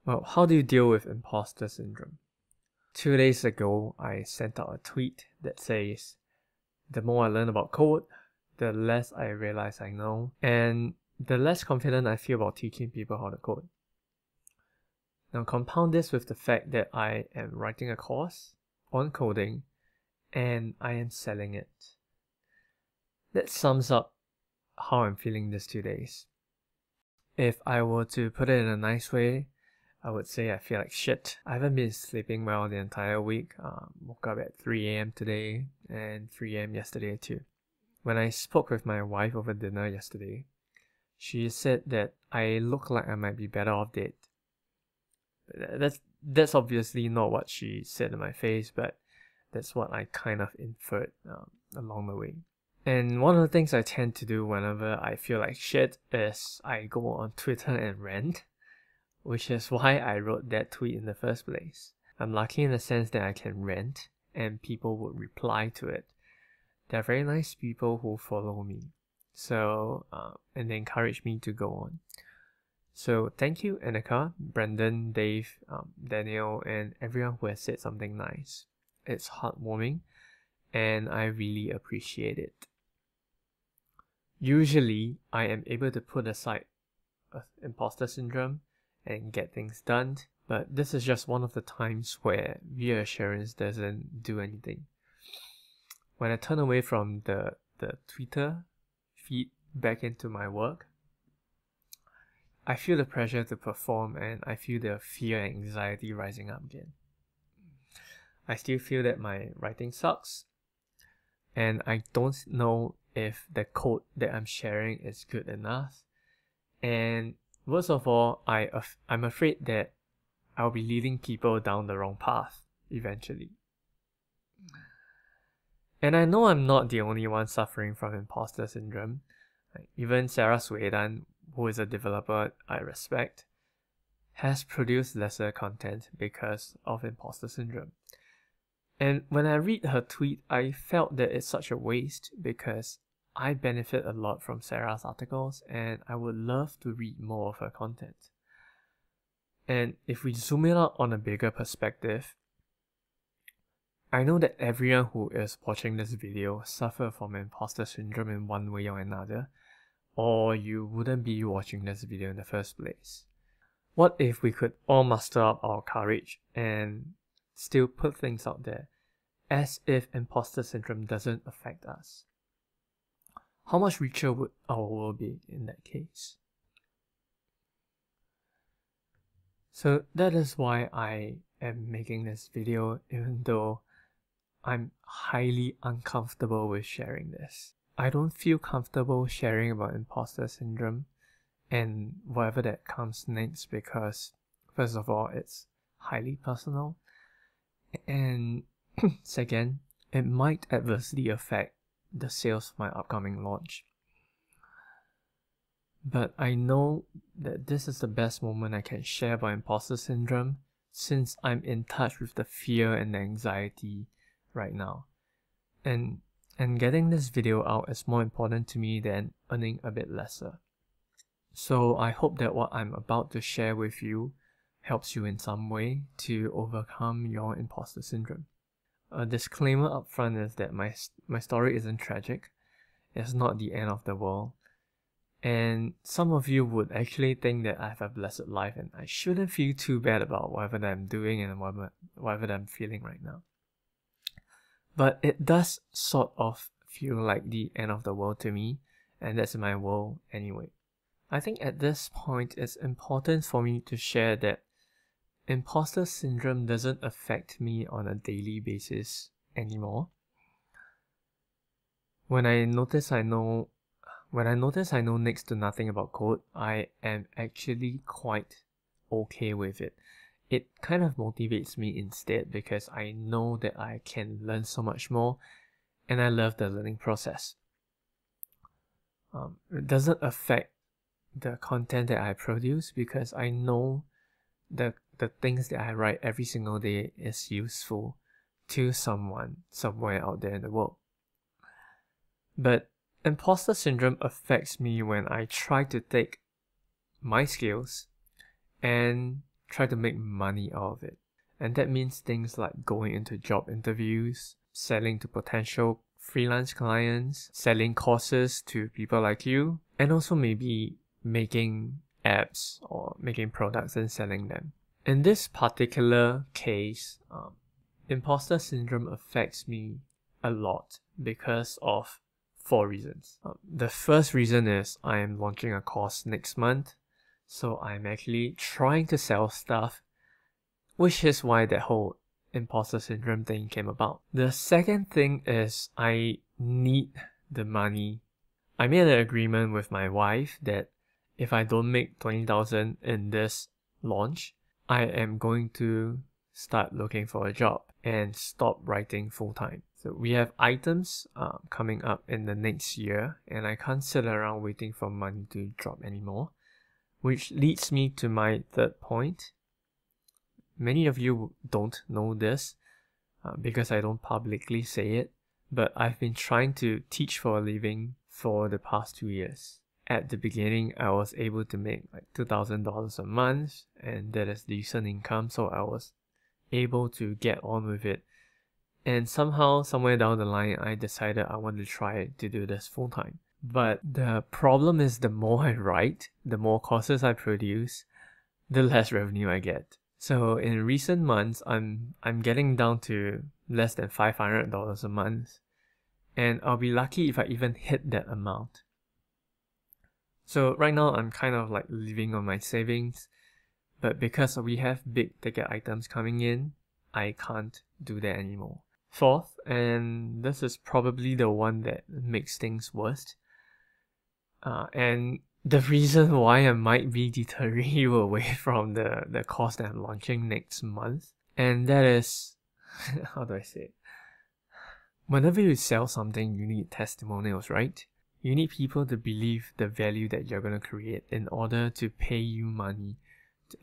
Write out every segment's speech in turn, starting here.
Well, how do you deal with imposter syndrome? 2 days ago, I sent out a tweet that says, the more I learn about code, the less I realize I know, and the less confident I feel about teaching people how to code. Now compound this with the fact that I am writing a course on coding and I am selling it. That sums up how I'm feeling these 2 days. If I were to put it in a nice way, I would say I feel like shit. I haven't been sleeping well the entire week. Woke up at 3 a.m. today and 3 a.m. yesterday too. When I spoke with my wife over dinner yesterday, she said that I look like I might be better off dead. That's obviously not what she said in my face, but that's what I kind of inferred along the way. And one of the things I tend to do whenever I feel like shit is I go on Twitter and rant, which is why I wrote that tweet in the first place. I'm lucky in the sense that I can rant and people would reply to it. They're very nice people who follow me, so and they encourage me to go on. So thank you, Annika, Brendan, Dave, Daniel, and everyone who has said something nice. It's heartwarming, and I really appreciate it. Usually, I am able to put aside imposter syndrome and get things done, but this is just one of the times where reassurance doesn't do anything. When I turn away from the Twitter feed back into my work, I feel the pressure to perform and I feel the fear and anxiety rising up again. I still feel that my writing sucks, and I don't know if the code that I'm sharing is good enough. And worst of all, I'm afraid that I'll be leading people down the wrong path eventually. And I know I'm not the only one suffering from imposter syndrome. Even Sarah Suedan, who is a developer I respect, has produced lesser content because of imposter syndrome. And when I read her tweet, I felt that it's such a waste because I benefit a lot from Sarah's articles and I would love to read more of her content. And if we zoom in out on a bigger perspective, I know that everyone who is watching this video suffers from imposter syndrome in one way or another, or you wouldn't be watching this video in the first place. What if we could all muster up our courage and still put things out there as if imposter syndrome doesn't affect us? How much richer would our world be in that case? So that is why I am making this video, even though I'm highly uncomfortable with sharing this. I don't feel comfortable sharing about imposter syndrome and whatever that comes next because, first of all, it's highly personal, and second, it might adversely affect the sales of my upcoming launch. But I know that this is the best moment I can share about imposter syndrome since I'm in touch with the fear and the anxiety right now. And getting this video out is more important to me than earning a bit lesser. So I hope that what I'm about to share with you helps you in some way to overcome your imposter syndrome. A disclaimer up front is that my story isn't tragic. It's not the end of the world. And some of you would actually think that I have a blessed life and I shouldn't feel too bad about whatever that I'm doing and whatever that I'm feeling right now. But it does sort of feel like the end of the world to me, and that's my world anyway. I think at this point it's important for me to share that imposter syndrome doesn't affect me on a daily basis anymore. When I notice I know next to nothing about code, I am actually quite okay with it. It kind of motivates me instead because I know that I can learn so much more and I love the learning process. It doesn't affect the content that I produce because I know the things that I write every single day is useful to someone somewhere out there in the world. But imposter syndrome affects me when I try to take my skills and try to make money out of it. And that means things like going into job interviews, selling to potential freelance clients, selling courses to people like you, and also maybe making apps or making products and selling them. In this particular case, imposter syndrome affects me a lot because of 4 reasons. The first reason is I am launching a course next month, so I'm actually trying to sell stuff, which is why that whole imposter syndrome thing came about. The second thing is I need the money. I made an agreement with my wife that if I don't make 20,000 in this launch, I am going to start looking for a job and stop writing full-time. So we have items coming up in the next year, and I can't sit around waiting for money to drop anymore, which leads me to my third point. Many of you don't know this because I don't publicly say it, but I've been trying to teach for a living for the past 2 years. At the beginning, I was able to make like $2,000 a month, and that is decent income, so I was able to get on with it. And somehow, somewhere down the line, I decided I want to try to do this full time. But the problem is the more I write, the more courses I produce, the less revenue I get. So in recent months, I'm getting down to less than $500 a month, and I'll be lucky if I even hit that amount. So right now I'm kind of like living on my savings, but because we have big ticket items coming in, I can't do that anymore. Fourth, and this is probably the one that makes things worse, and the reason why I might be deterring you away from the course that I'm launching next month, and that is, how do I say it? Whenever you sell something, you need testimonials, right? You need people to believe the value that you're going to create in order to pay you money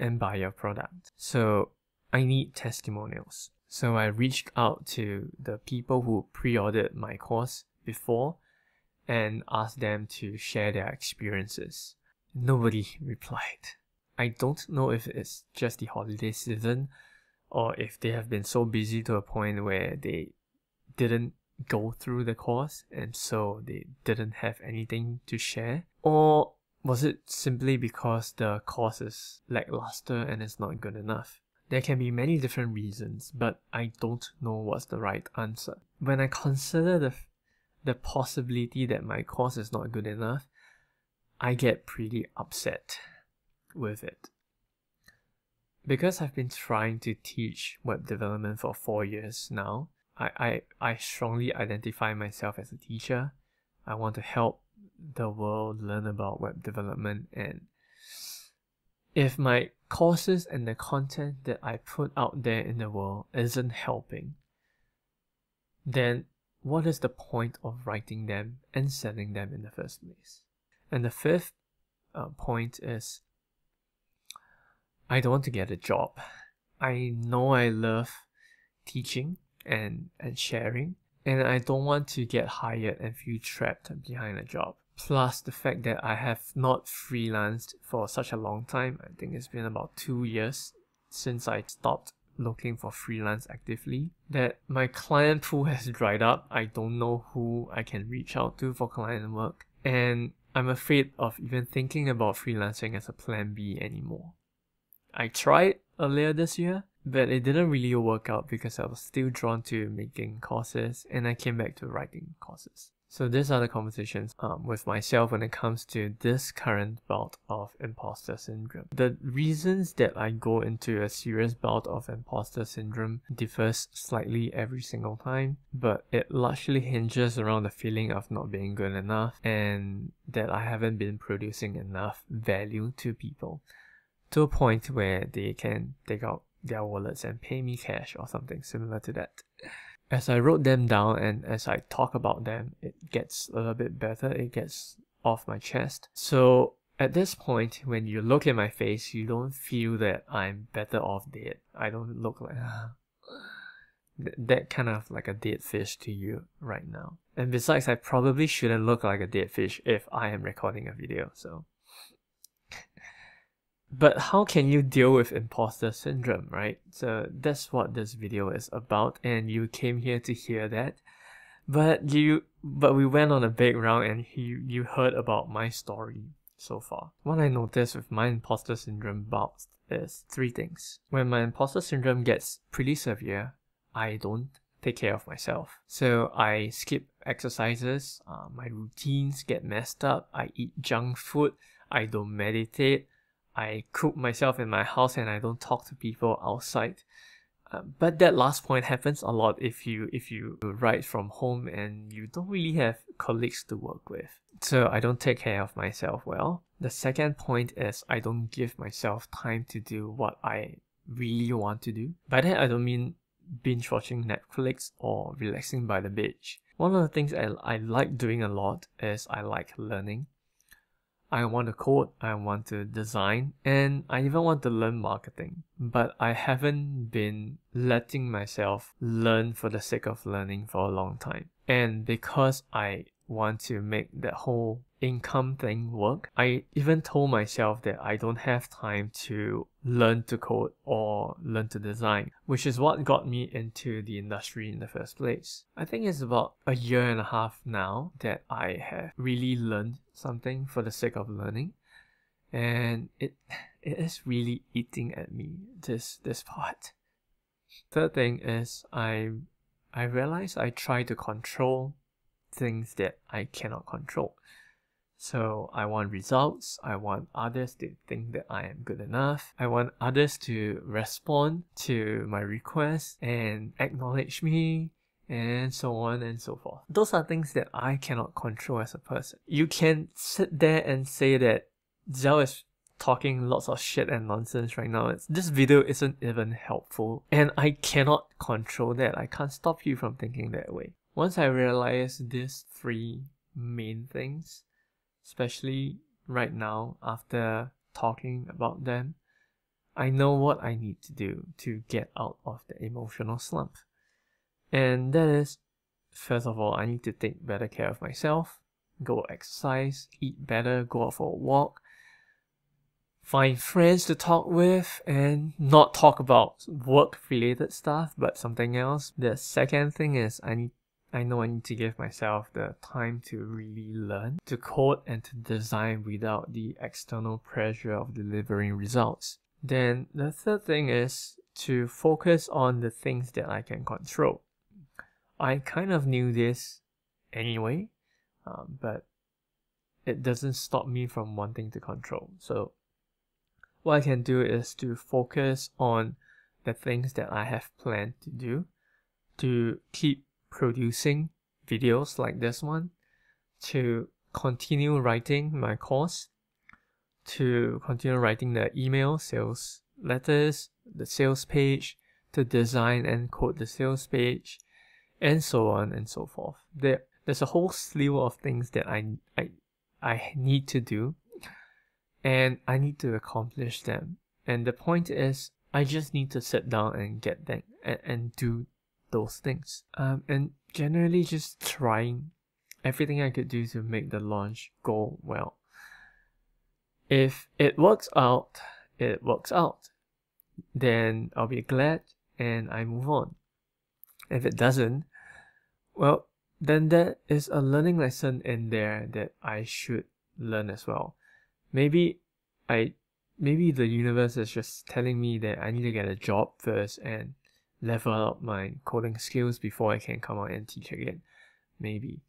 and buy your product. So I need testimonials. So I reached out to the people who pre-ordered my course before and asked them to share their experiences. Nobody replied. I don't know if it's just the holiday season or if they have been so busy to a point where they didn't go through the course and so they didn't have anything to share, or was it simply because the course is lackluster and it's not good enough? There can be many different reasons, but I don't know what's the right answer. When I consider the possibility that my course is not good enough, I get pretty upset with it. Because I've been trying to teach web development for 4 years now, I strongly identify myself as a teacher. I want to help the world learn about web development, and if my courses and the content that I put out there in the world isn't helping, then what is the point of writing them and selling them in the first place? And the fifth point is I don't want to get a job. I know I love teaching and sharing, and I don't want to get hired and feel trapped behind a job. Plus the fact that I have not freelanced for such a long time. I think it's been about 2 years since I stopped looking for freelance actively, that my client pool has dried up. I don't know who I can reach out to for client work, and I'm afraid of even thinking about freelancing as a plan B anymore. I tried earlier this year, but it didn't really work out because I was still drawn to making courses, and I came back to writing courses. So these are the conversations with myself when it comes to this current bout of imposter syndrome. The reasons that I go into a serious bout of imposter syndrome differs slightly every single time, but it largely hinges around the feeling of not being good enough and that I haven't been producing enough value to people to a point where they can take out their wallets and pay me cash or something similar to that. As I wrote them down and as I talk about them, it gets a little bit better, it gets off my chest. So at this point, when you look at my face, you don't feel that I'm better off dead. I don't look like that kind of like a dead fish to you right now. And besides, I probably shouldn't look like a dead fish if I am recording a video, so But how can you deal with imposter syndrome, right? So that's what this video is about, and you came here to hear that. But we went on a big round, and you heard about my story so far. What I noticed with my imposter syndrome bouts is three things. When my imposter syndrome gets pretty severe, I don't take care of myself. So I skip exercises, my routines get messed up, I eat junk food, I don't meditate, I cook myself in my house, and I don't talk to people outside. But that last point happens a lot if you write from home and you don't really have colleagues to work with. So I don't take care of myself well. The second point is I don't give myself time to do what I really want to do. By that I don't mean binge watching Netflix or relaxing by the beach. One of the things I like doing a lot is I like learning. I want to code, I want to design, and I even want to learn marketing. But I haven't been letting myself learn for the sake of learning for a long time. And because I want to make that whole income thing work, I even told myself that I don't have time to learn to code or learn to design, which is what got me into the industry in the first place. I think it's about a year and a half now that I have really learned something for the sake of learning, and it is really eating at me, this part. Third thing is I realize I try to control things that I cannot control. So I want results, I want others to think that I am good enough, I want others to respond to my requests and acknowledge me, and so on and so forth. Those are things that I cannot control as a person. You can sit there and say that Zell is talking lots of shit and nonsense right now. This video isn't even helpful, and I cannot control that. I can't stop you from thinking that way. Once I realized these three main things, especially right now after talking about them, I know what I need to do to get out of the emotional slump. And that is, first of all, I need to take better care of myself, go exercise, eat better, go out for a walk, find friends to talk with, and not talk about work-related stuff, but something else. The second thing is I know I need to give myself the time to really learn, to code and to design without the external pressure of delivering results. Then the third thing is to focus on the things that I can control. I kind of knew this anyway, but it doesn't stop me from wanting to control. So what I can do is to focus on the things that I have planned to do, to keep producing videos like this one, to continue writing my course, to continue writing the email sales letters, the sales page, to design and code the sales page, and so on and so forth. There's a whole slew of things that I need to do, and I need to accomplish them. And the point is, I just need to sit down and get them and do those things. And generally just trying everything I could do to make the launch go well. If it works out, it works out. Then I'll be glad and I move on. If it doesn't, well, then there is a learning lesson in there that I should learn as well. Maybe the universe is just telling me that I need to get a job first and level up my coding skills before I can come out and teach again. Maybe.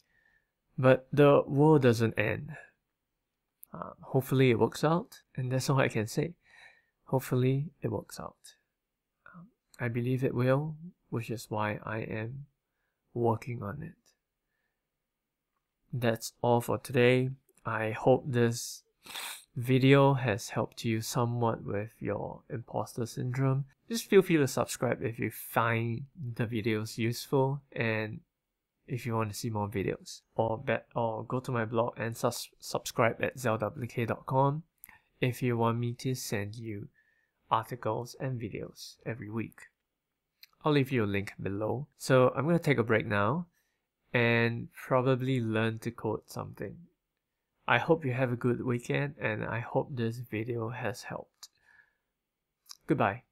But the world doesn't end. Hopefully it works out, and that's all I can say. Hopefully it works out. I believe it will, which is why I am working on it. That's all for today. I hope this video has helped you somewhat with your imposter syndrome. Just feel free to subscribe if you find the videos useful and if you want to see more videos. Or go to my blog and subscribe at zellwk.com if you want me to send you articles and videos every week. I'll leave you a link below. So I'm going to take a break now and probably learn to code something. I hope you have a good weekend, and I hope this video has helped. Goodbye.